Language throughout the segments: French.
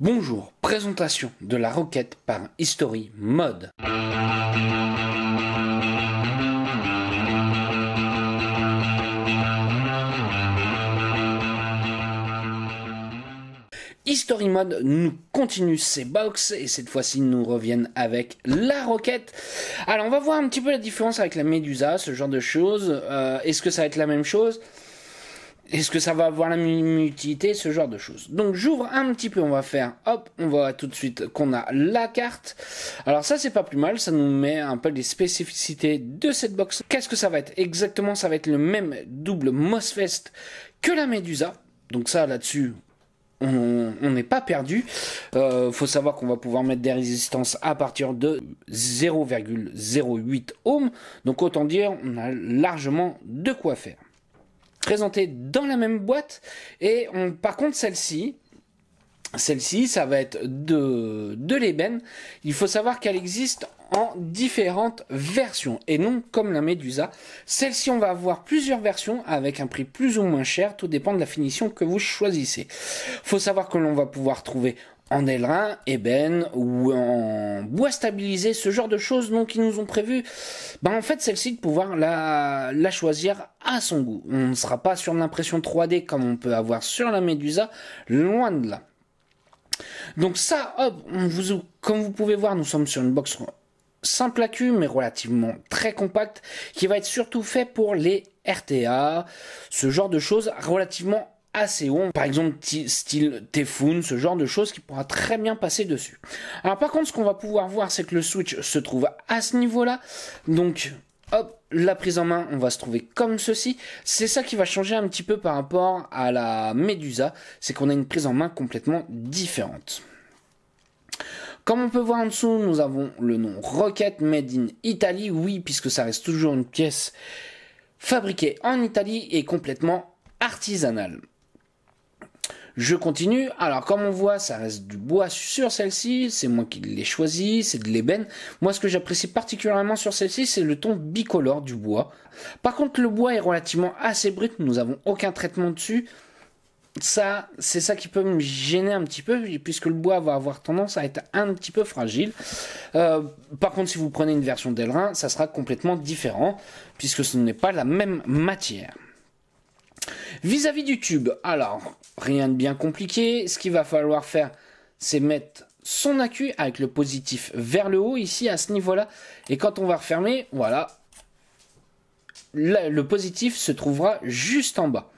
Bonjour, présentation de la roquette par History Mode. History Mode nous continue ses box et cette fois-ci nous reviennent avec la roquette. Alors on va voir un petit peu la différence avec la médusa, ce genre de choses. Est-ce que ça va être la même chose ? Est-ce que ça va avoir la même utilité, ce genre de choses. Donc j'ouvre un petit peu, on va faire, hop, on voit tout de suite qu'on a la carte. Alors ça c'est pas plus mal, ça nous met un peu les spécificités de cette box. Qu'est-ce que ça va être exactement? Ça va être le même double Mossfest que la médusa. Donc ça là-dessus, on n'est pas perdu. Faut savoir qu'on va pouvoir mettre des résistances à partir de 0,08 ohms. Donc autant dire, on a largement de quoi faire. Présentée dans la même boîte et par contre celle-ci ça va être de l'ébène. Il faut savoir qu'elle existe en différentes versions et non comme la médusa. Celle-ci on va avoir plusieurs versions avec un prix plus ou moins cher, tout dépend de la finition que vous choisissez. Faut savoir que l'on va pouvoir trouver en ailerin, ébène ou en bois stabilisé, ce genre de choses. Donc ils nous ont prévu en fait celle-ci de pouvoir la choisir à son goût. On ne sera pas sur l'impression 3D comme on peut avoir sur la médusa, loin de là. Donc ça, hop, comme vous pouvez voir, nous sommes sur une box simple à cul mais relativement très compacte qui va être surtout fait pour les RTA, ce genre de choses relativement assez haut, par exemple style Typhoon, ce genre de choses qui pourra très bien passer dessus. Alors par contre ce qu'on va pouvoir voir c'est que le switch se trouve à ce niveau là, donc hop, la prise en main on va se trouver comme ceci. C'est ça qui va changer un petit peu par rapport à la médusa, c'est qu'on a une prise en main complètement différente. Comme on peut voir en dessous, nous avons le nom Roquette Made in Italy, oui puisque ça reste toujours une pièce fabriquée en Italie et complètement artisanale. Je continue. Alors comme on voit, ça reste du bois sur celle-ci. C'est moi qui l'ai choisi. C'est de l'ébène. Moi, ce que j'apprécie particulièrement sur celle-ci, c'est le ton bicolore du bois. Par contre, le bois est relativement assez brut. Nous n'avons aucun traitement dessus. Ça, c'est ça qui peut me gêner un petit peu, puisque le bois va avoir tendance à être un petit peu fragile. Par contre, si vous prenez une version d'ailerin, ça sera complètement différent, puisque ce n'est pas la même matière. Vis-à-vis du tube, alors, rien de bien compliqué. Ce qu'il va falloir faire, c'est mettre son accu avec le positif vers le haut, ici, à ce niveau-là. Et quand on va refermer, voilà, le positif se trouvera juste en bas.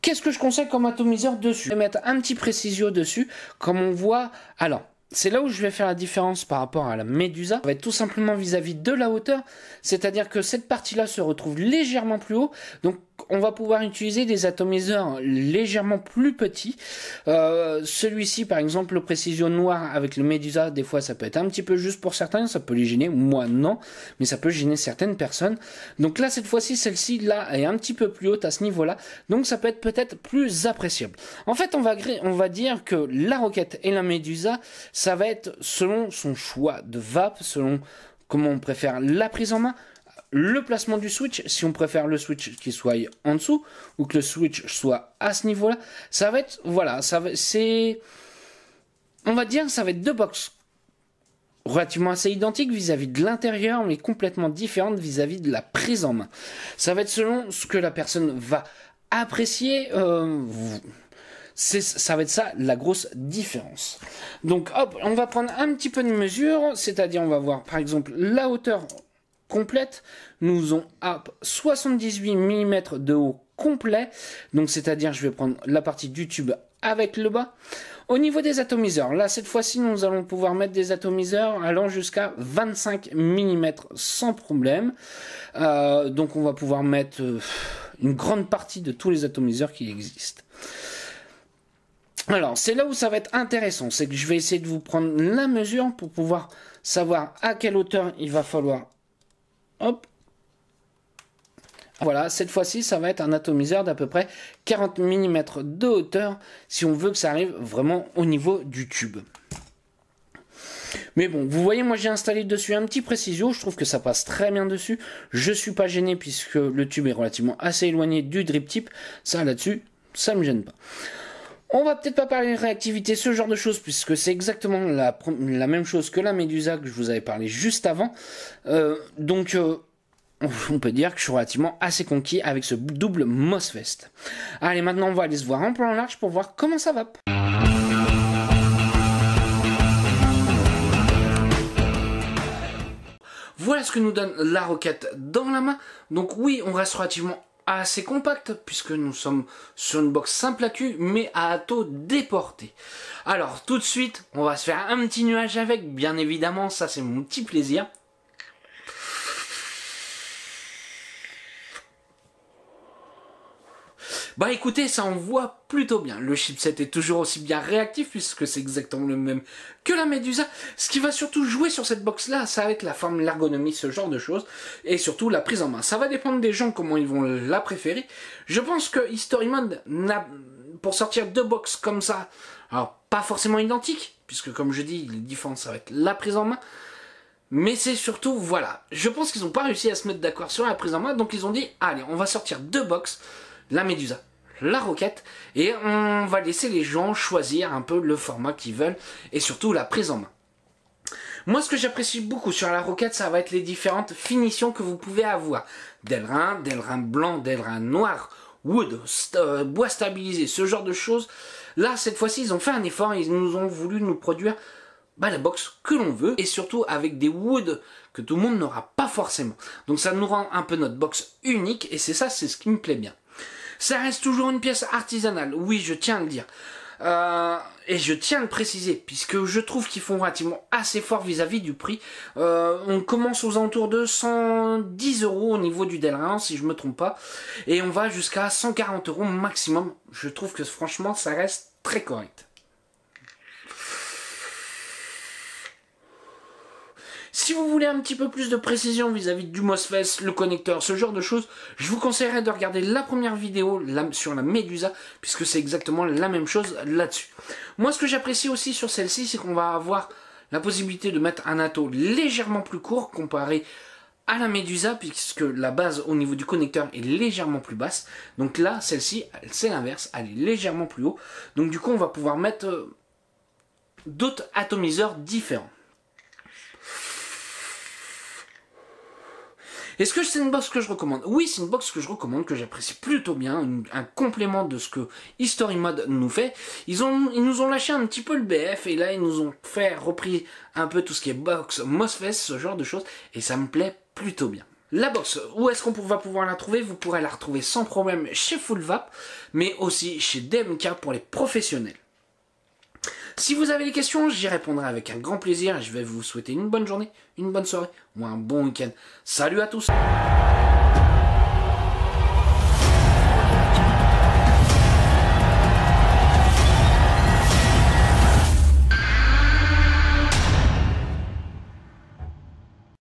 Qu'est-ce que je conseille comme atomiseur dessus? Je vais mettre un petit précisio dessus, comme on voit. Alors, c'est là où je vais faire la différence par rapport à la médusa. Ça va être tout simplement vis-à-vis de la hauteur, c'est-à-dire que cette partie-là se retrouve légèrement plus haut, donc on va pouvoir utiliser des atomiseurs légèrement plus petits. Celui-ci, par exemple, le précision noir avec le médusa, des fois ça peut être un petit peu juste pour certains, ça peut les gêner, moi non, mais ça peut gêner certaines personnes. Donc là, cette fois-ci, celle-ci là est un petit peu plus haute à ce niveau-là, donc ça peut être peut-être plus appréciable. En fait, on va dire que la roquette et la médusa, ça va être selon son choix de vape, selon comment on préfère la prise en main, le placement du switch, si on préfère le switch qui soit en dessous ou que le switch soit à ce niveau-là, ça va être, voilà, on va dire, ça va être deux box relativement assez identiques vis-à-vis de l'intérieur, mais complètement différentes vis-à-vis de la prise en main. Ça va être selon ce que la personne va apprécier. Ça va être ça la grosse différence. Donc hop, on va prendre un petit peu de mesure, c'est-à-dire on va voir par exemple la hauteur complète. Nous avons à 78 mm de haut complet, donc c'est-à-dire je vais prendre la partie du tube avec le bas. Au niveau des atomiseurs, là cette fois-ci nous allons pouvoir mettre des atomiseurs allant jusqu'à 25 mm sans problème. Donc on va pouvoir mettre une grande partie de tous les atomiseurs qui existent. Alors, c'est là où ça va être intéressant, c'est que je vais essayer de vous prendre la mesure pour pouvoir savoir à quelle hauteur il va falloir. Hop. Voilà, cette fois-ci, ça va être un atomiseur d'à peu près 40 mm de hauteur, si on veut que ça arrive vraiment au niveau du tube. Mais bon, vous voyez, moi j'ai installé dessus un petit précisio, je trouve que ça passe très bien dessus. Je suis pas gêné puisque le tube est relativement assez éloigné du drip tip, ça là-dessus, ça me gêne pas. On va peut-être pas parler de réactivité, ce genre de choses, puisque c'est exactement la même chose que la Medusa que je vous avais parlé juste avant. Donc on peut dire que je suis relativement assez conquis avec ce double Mossfest. Allez, maintenant on va aller se voir en plan large pour voir comment ça va. Voilà ce que nous donne la roquette dans la main. Donc oui, on reste relativement assez compact, puisque nous sommes sur une box simple à cul, mais à ato déporté. Alors tout de suite, on va se faire un petit nuage avec, bien évidemment, ça c'est mon petit plaisir. Bah écoutez, ça envoie plutôt bien. Le chipset est toujours aussi bien réactif puisque c'est exactement le même que la Medusa. Ce qui va surtout jouer sur cette box là, ça va être la forme, l'ergonomie, ce genre de choses. Et surtout la prise en main. Ça va dépendre des gens comment ils vont la préférer. Je pense que History Mode pour sortir deux box comme ça, alors pas forcément identiques, puisque comme je dis, les différences ça va être la prise en main. Mais c'est surtout, voilà, je pense qu'ils n'ont pas réussi à se mettre d'accord sur la prise en main, donc ils ont dit, allez, on va sortir deux box, la Medusa, la roquette, et on va laisser les gens choisir un peu le format qu'ils veulent, et surtout la prise en main. Moi, ce que j'apprécie beaucoup sur la roquette, ça va être les différentes finitions que vous pouvez avoir. Delrin blanc, delrin noir, wood, bois stabilisé, ce genre de choses. Là, cette fois-ci, ils ont fait un effort, ils nous ont voulu nous produire la box que l'on veut, et surtout avec des woods que tout le monde n'aura pas forcément. Donc ça nous rend un peu notre box unique, et c'est ce qui me plaît bien. Ça reste toujours une pièce artisanale, oui, je tiens à le dire. Et je tiens à le préciser, puisque je trouve qu'ils font relativement assez fort vis-à-vis du prix. On commence aux alentours de 110 € au niveau du Delrin, si je me trompe pas, et on va jusqu'à 140 € maximum. Je trouve que franchement, ça reste très correct. Si vous voulez un petit peu plus de précision vis-à-vis du Mossfest, le connecteur, ce genre de choses, je vous conseillerais de regarder la première vidéo sur la Medusa, puisque c'est exactement la même chose là-dessus. Moi, ce que j'apprécie aussi sur celle-ci, c'est qu'on va avoir la possibilité de mettre un ato légèrement plus court comparé à la Medusa, puisque la base au niveau du connecteur est légèrement plus basse. Donc là, celle-ci, c'est l'inverse, elle est légèrement plus haut. Donc du coup, on va pouvoir mettre d'autres atomiseurs différents. Est-ce que c'est une box que je recommande? Oui, c'est une box que je recommande, que j'apprécie plutôt bien, un complément de ce que History Mode nous fait. Ils nous ont lâché un petit peu le BF, et là ils nous ont repris un peu tout ce qui est box, Mossfest, ce genre de choses, et ça me plaît plutôt bien. La box, où est-ce qu'on va pouvoir la trouver? Vous pourrez la retrouver sans problème chez Full Vap, mais aussi chez DMK pour les professionnels. Si vous avez des questions, j'y répondrai avec un grand plaisir et je vais vous souhaiter une bonne journée, une bonne soirée ou un bon week-end. Salut à tous!